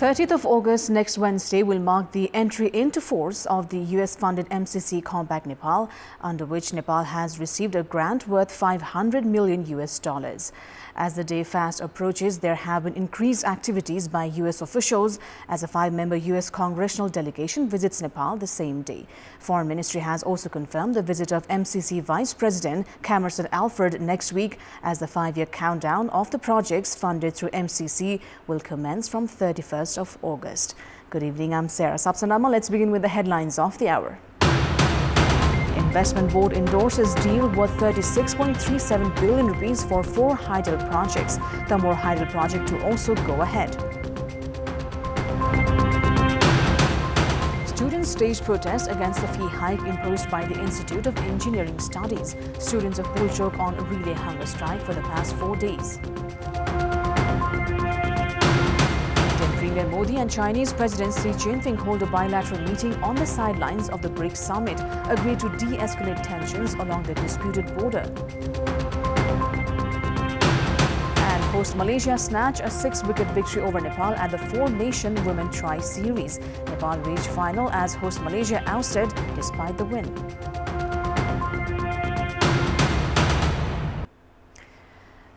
30th of August, next Wednesday, will mark the entry into force of the US-funded MCC Compact Nepal, under which Nepal has received a grant worth $500 million. As the day fast approaches, there have been increased activities by US officials as a 5-member US congressional delegation visits Nepal the same day. Foreign Ministry has also confirmed the visit of MCC Vice President Camerson Alfred next week, as the 5-year countdown of the projects funded through MCC will commence from 31st of August. Good evening, I'm Sarah Sapsanamma. Let's begin with the headlines of the hour. Investment Board endorses deal worth 36.37 billion rupees for 4 hydel projects. The more hydel project to also go ahead. Students stage protest against the fee hike imposed by the Institute of Engineering Studies. Students of Pulchok on a relay hunger strike for the past 4 days. Premier Modi and Chinese President Xi Jinping hold a bilateral meeting on the sidelines of the BRICS summit, agreed to de-escalate tensions along the disputed border. And host Malaysia snatch a 6-wicket victory over Nepal at the 4-nation Women Tri-Series. Nepal reached final as host Malaysia ousted despite the win.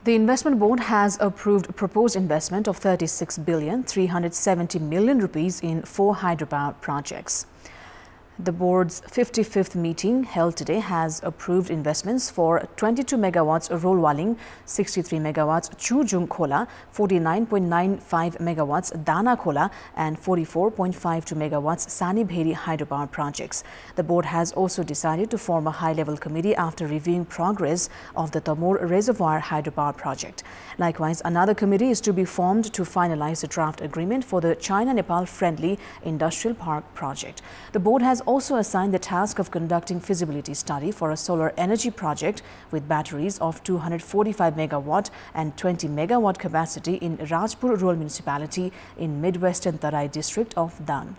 The Investment Board has approved proposed investment of 36,370 million rupees in 4 hydropower projects. The board's 55th meeting held today has approved investments for 22 megawatts Rolwaling, 63 megawatts Chujung Khola, 49.95 megawatts Dana Khola and 44.52 megawatts Sani Bheri hydropower projects. The board has also decided to form a high-level committee after reviewing progress of the Tamor Reservoir hydropower project. Likewise, another committee is to be formed to finalize the draft agreement for the China-Nepal Friendly Industrial Park project. The board has also assigned the task of conducting feasibility study for a solar energy project with batteries of 245 megawatt and 20 megawatt capacity in Rajpur Rural Municipality in Midwestern Tarai district of Dan.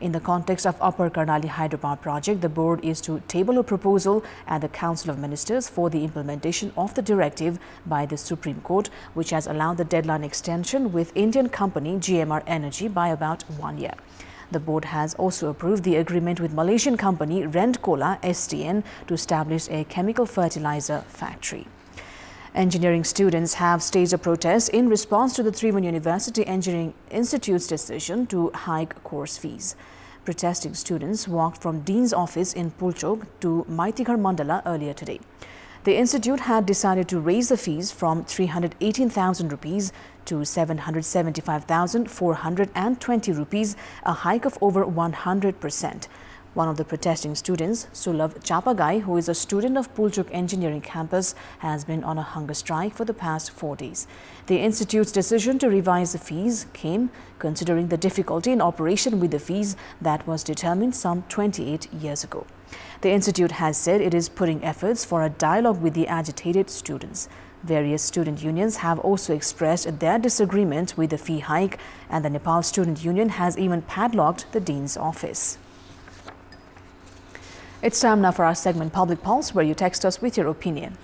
In the context of Upper Karnali hydropower project, the board is to table a proposal at the Council of Ministers for the implementation of the directive by the Supreme Court, which has allowed the deadline extension with Indian company GMR Energy by about 1 year. The board has also approved the agreement with Malaysian company Rentcola STN to establish a chemical fertilizer factory. Engineering students have staged a protest in response to the Tribhuvan University Engineering Institute's decision to hike course fees. Protesting students walked from Dean's office in Pulchok to Maitighar Mandala earlier today. The institute had decided to raise the fees from 318,000 rupees to 775,420 rupees, a hike of over 100%. One of the protesting students, Sulabh Chapagai, who is a student of Pulchok Engineering Campus, has been on a hunger strike for the past 4 days. The institute's decision to revise the fees came considering the difficulty in operation with the fees that was determined some 28 years ago. The institute has said it is putting efforts for a dialogue with the agitated students. Various student unions have also expressed their disagreement with the fee hike, and the Nepal Student Union has even padlocked the Dean's office. It's time now for our segment Public Pulse, where you text us with your opinion.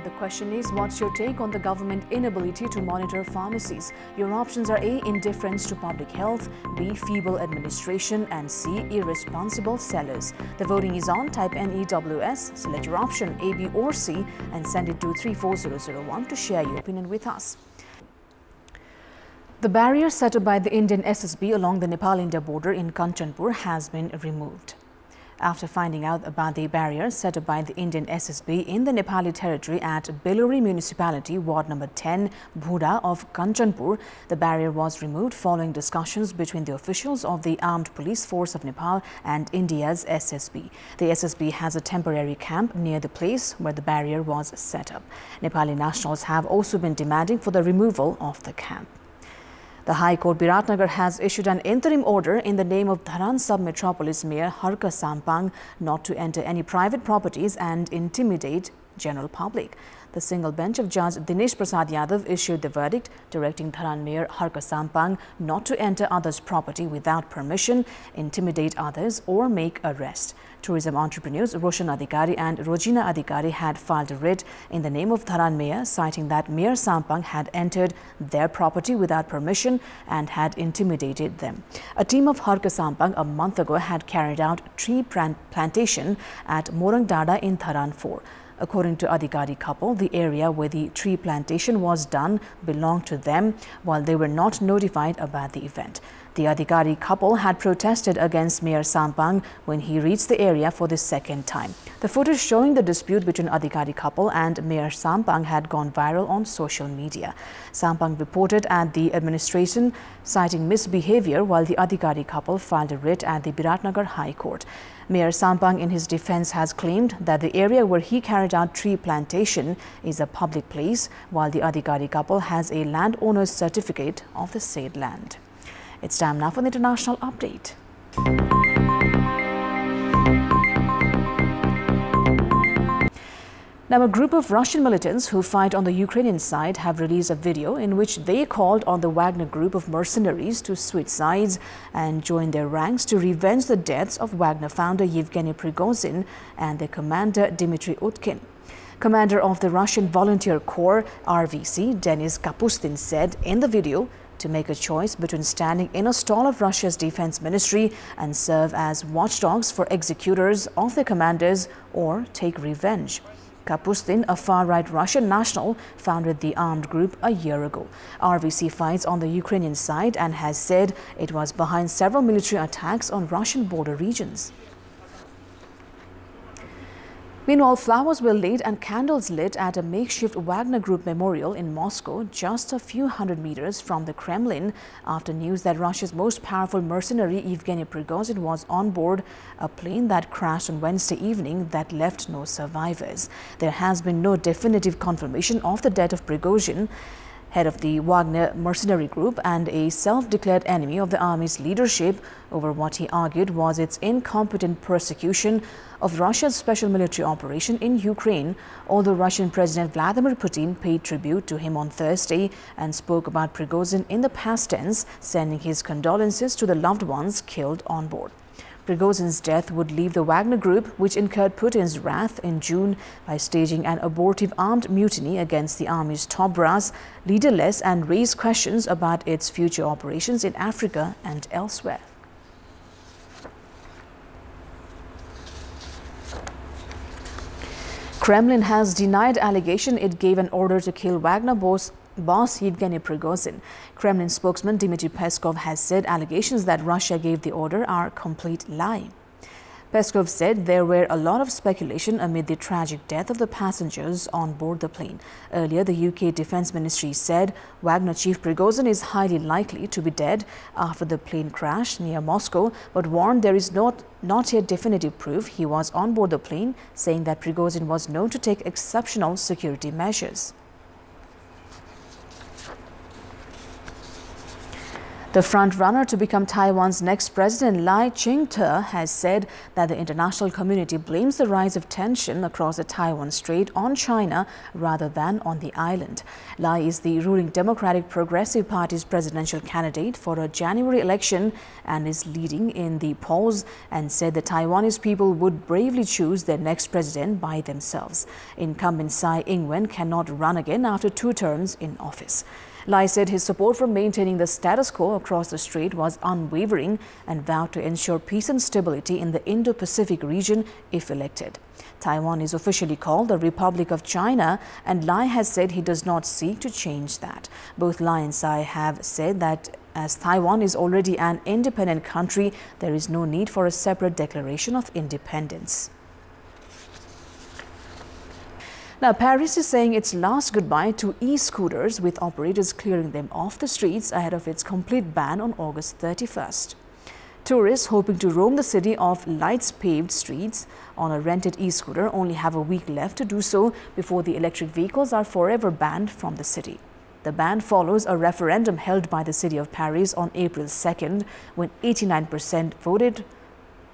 The question is, what's your take on the government inability to monitor pharmacies? Your options are A, indifference to public health, B, feeble administration, and C, irresponsible sellers. The voting is on. Type NEWS, select your option A, B or C and send it to 34001 to share your opinion with us. The barrier set up by the Indian SSB along the Nepal-India border in Kantipur has been removed. After finding out about the barrier set up by the Indian SSB in the Nepali territory at Beluri Municipality, Ward number 10, Bhuda of Kanchanpur, the barrier was removed following discussions between the officials of the Armed Police Force of Nepal and India's SSB. The SSB has a temporary camp near the place where the barrier was set up. Nepali nationals have also been demanding for the removal of the camp. The High Court Biratnagar has issued an interim order in the name of Dharan Sub-Metropolis Mayor Harka Sampang not to enter any private properties and intimidate general public. the single bench of Judge Dinesh Prasad Yadav issued the verdict directing Dharan Mayor Harka Sampang not to enter others' property without permission, intimidate others or make arrest. Tourism entrepreneurs Roshan Adhikari and Rojina Adhikari had filed a writ in the name of Dharan Mayor, citing that Mayor Sampang had entered their property without permission and had intimidated them. A team of Harka Sampang a month ago had carried out tree plantation at Morangdada in Dharan 4. According to Adhikari couple, the area where the tree plantation was done belonged to them while they were not notified about the event. The Adhikari couple had protested against Mayor Sampang when he reached the area for the second time. The footage showing the dispute between Adhikari couple and Mayor Sampang had gone viral on social media. Sampang reported at the administration citing misbehavior while the Adhikari couple filed a writ at the Biratnagar High Court. Mayor Sampang in his defense has claimed that the area where he carried out tree plantation is a public place, while the Adhikari couple has a landowner's certificate of the said land. It's time now for the international update. Now, a group of Russian militants who fight on the Ukrainian side have released a video in which they called on the Wagner group of mercenaries to switch sides and join their ranks to revenge the deaths of Wagner founder Yevgeny Prigozhin and their commander Dmitry Utkin. Commander of the Russian Volunteer Corps, RVC, Denis Kapustin, said in the video to make a choice between standing in a stall of Russia's defense ministry and serve as watchdogs for executors of their commanders or take revenge. Kapustin, a far-right Russian national, founded the armed group a year ago. RVC fights on the Ukrainian side and has said it was behind several military attacks on Russian border regions. Meanwhile, flowers were laid and candles lit at a makeshift Wagner Group memorial in Moscow, just a few hundred meters from the Kremlin, after news that Russia's most powerful mercenary Yevgeny Prigozhin was on board a plane that crashed on Wednesday evening that left no survivors. There has been no definitive confirmation of the death of Prigozhin, head of the Wagner mercenary group and a self-declared enemy of the army's leadership, over what he argued was its incompetent persecution of Russia's special military operation in Ukraine, although Russian President Vladimir Putin paid tribute to him on Thursday and spoke about Prigozhin in the past tense, sending his condolences to the loved ones killed on board. Prigozhin's death would leave the Wagner Group, which incurred Putin's wrath in June by staging an abortive armed mutiny against the army's top brass, leaderless and raise questions about its future operations in Africa and elsewhere. Kremlin has denied allegation it gave an order to kill Wagner boss Yevgeny Prigozhin. Kremlin spokesman Dmitry Peskov has said allegations that Russia gave the order are a complete lie. Peskov said there were a lot of speculation amid the tragic death of the passengers on board the plane. Earlier, the UK Defence Ministry said Wagner chief Prigozhin is highly likely to be dead after the plane crash near Moscow, but warned there is not yet definitive proof he was on board the plane, saying that Prigozhin was known to take exceptional security measures. The front-runner to become Taiwan's next president, Lai Ching-te, has said that the international community blames the rise of tension across the Taiwan Strait on China rather than on the island. Lai is the ruling Democratic Progressive Party's presidential candidate for a January election and is leading in the polls, and said the Taiwanese people would bravely choose their next president by themselves. Incumbent Tsai Ing-wen cannot run again after 2 terms in office. Lai said his support for maintaining the status quo across the strait was unwavering and vowed to ensure peace and stability in the Indo-Pacific region if elected. Taiwan is officially called the Republic of China, and Lai has said he does not seek to change that. Both Lai and Tsai have said that as Taiwan is already an independent country, there is no need for a separate declaration of independence. Now, Paris is saying its last goodbye to e-scooters, with operators clearing them off the streets ahead of its complete ban on August 31st. Tourists hoping to roam the city of lights-paved streets on a rented e-scooter only have a week left to do so before the electric vehicles are forever banned from the city. The ban follows a referendum held by the city of Paris on April 2nd, when 89%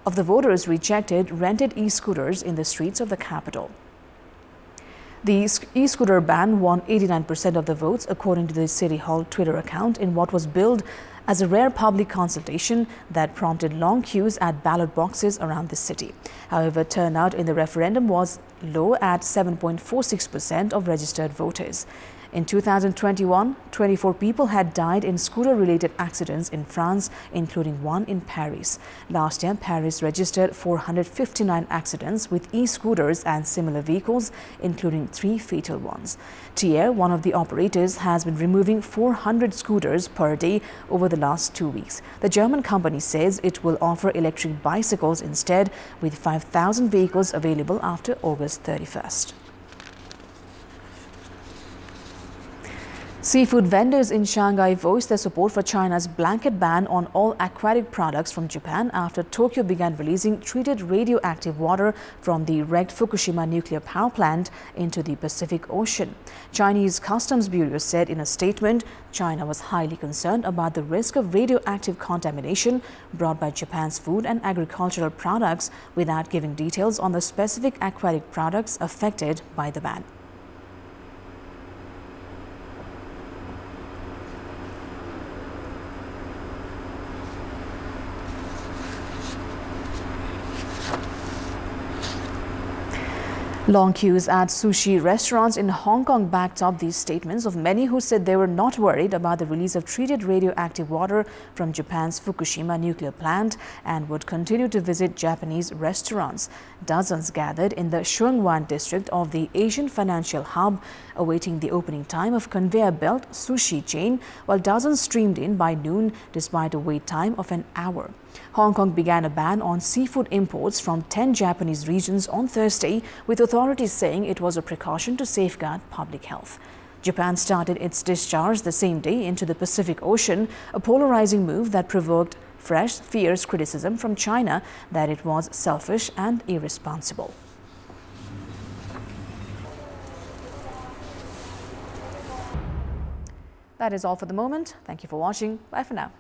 of the voters rejected rented e-scooters in the streets of the capital. The e-scooter ban won 89% of the votes, according to the City Hall Twitter account, in what was billed as a rare public consultation that prompted long queues at ballot boxes around the city. However, turnout in the referendum was low at 7.46% of registered voters. In 2021, 24 people had died in scooter-related accidents in France, including one in Paris. Last year, Paris registered 459 accidents with e-scooters and similar vehicles, including 3 fatal ones. TR, one of the operators, has been removing 400 scooters per day over the last 2 weeks. The German company says it will offer electric bicycles instead, with 5,000 vehicles available after August 31st. Seafood vendors in Shanghai voiced their support for China's blanket ban on all aquatic products from Japan after Tokyo began releasing treated radioactive water from the wrecked Fukushima nuclear power plant into the Pacific Ocean. Chinese Customs Bureau said in a statement China was highly concerned about the risk of radioactive contamination brought by Japan's food and agricultural products, without giving details on the specific aquatic products affected by the ban. Long queues at sushi restaurants in Hong Kong backed up these statements of many who said they were not worried about the release of treated radioactive water from Japan's Fukushima nuclear plant and would continue to visit Japanese restaurants. Dozens gathered in the Sheung Wan district of the Asian financial hub, awaiting the opening time of conveyor belt sushi chain, while dozens streamed in by noon despite a wait time of an hour. Hong Kong began a ban on seafood imports from 10 Japanese regions on Thursday, with authorities saying it was a precaution to safeguard public health. Japan started its discharge the same day into the Pacific Ocean, a polarizing move that provoked fierce criticism from China that it was selfish and irresponsible. That is all for the moment. Thank you for watching. Bye for now.